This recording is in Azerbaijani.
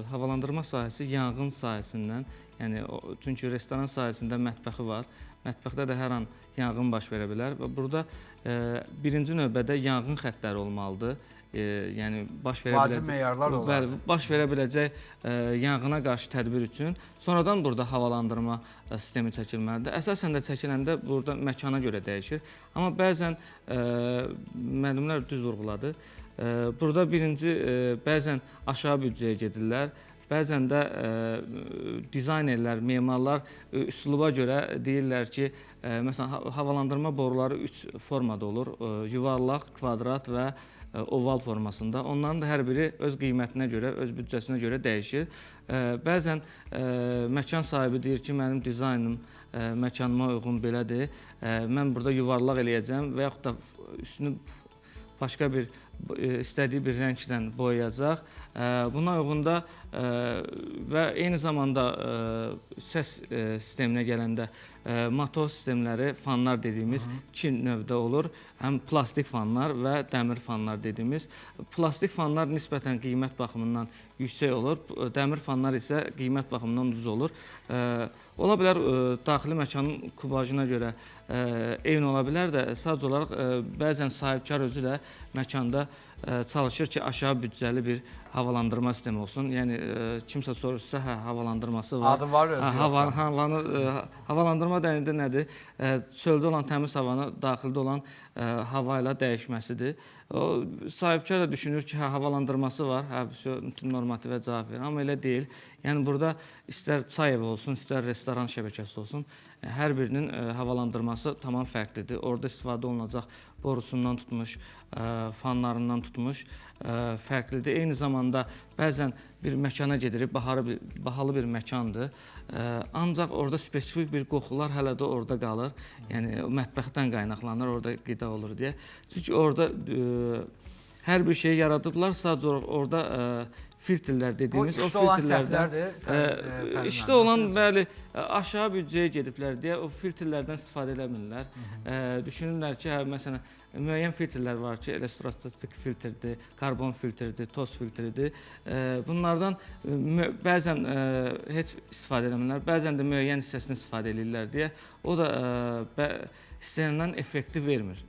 Havalandırma sahəsi yanğın sahəsindən, yəni çünki restoran sahəsində mətbəxi var. Mətbəxdə də hər an yanğın baş verə bilər və burada birinci növbədə yanğın xəttləri olmalıdır. Yəni baş verə Vacib biləcək, meyarlar olar. bəli, baş verə biləcək yanğına qarşı tədbir üçün sonradan burada havalandırma sistemi çəkilməlidir. Əsasən də çəkiləndə burada məkana görə dəyişir. Amma bəzən müəllimlər düz vurğuladı. Burada birinci bəzən aşağı büdcəyə gedirlər. Bəzən də dizaynerlər, memarlar üsluba görə deyirlər ki, məsələn, havalandırma boruları 3 formada olur: yuvarlaq, kvadrat və oval formasında. Onların da hər biri öz qiymətinə görə, öz büdcəsinə görə dəyişir. Bəzən məkan sahibi deyir ki, mənim dizaynım məkanıma uyğun belədir. Mən burada yuvarlaq eləyəcəm və yaxud da üstünü başqa bir istədiyi bir rənglə boyayacaq. Buna uyğun da və eyni zamanda səs sisteminə gələndə motor sistemləri, fanlar dediyimiz iki növdə olur. Həm plastik fanlar və dəmir fanlar dediyimiz. Plastik fanlar nisbətən qiymət baxımından yüksək olur. Dəmir fanlar isə qiymət baxımından ucuz olur. Ola bilər daxili məkanın kubajına görə eyni ola bilər də, sadəcə olaraq bəzən sahibkar özü də məkanda çalışır ki, aşağı büdcəli bir havalandırma sistemi olsun. Yəni kimsə soruşsa, hə, havalandırması var. Adı var, özü yoxdur. Havalandırma deyəndə nədir? Çöldə olan təmiz havanı daxildə olan hava ilə dəyişməsidir. O sahibkar da düşünür ki, hə, havalandırması var, hə, bütün normativə cavab verir. Amma elə deyil. Yəni burada istər çay evi olsun, istər restoran şəbəkəsi olsun, hər birinin havalandırması tamam fərqlidir. Orada istifadə olunacaq borusundan tutmuş, fanlarından tutmuş fərqlidir. Eyni zamanda bəzən bir məkana gedirik, bahalı bir məkandır. Ancaq orada spesifik bir qoxular hələ də orada qalır. Yəni mətbəxdən qaynaqlanır, orada qida olur deyə. Çünki orada hər bir şeyi yaradıblar, sadəcə olaraq orada filtrlər dediyimiz o işdə olan səhvlərdir. İşdə olan, bəli, aşağı büdcəyə gediblər deyə o filtrlərdən istifadə eləmirlər. Düşünürlər ki, hə, məsələn, müəyyən filtrlər var ki, elektrostatik filtrdir, karbon filtrdir, toz filtridir. Bunlardan bəzən heç istifadə eləmirlər, bəzən də müəyyən hissəsini istifadə edirlər deyə o da istənilən effekti vermir.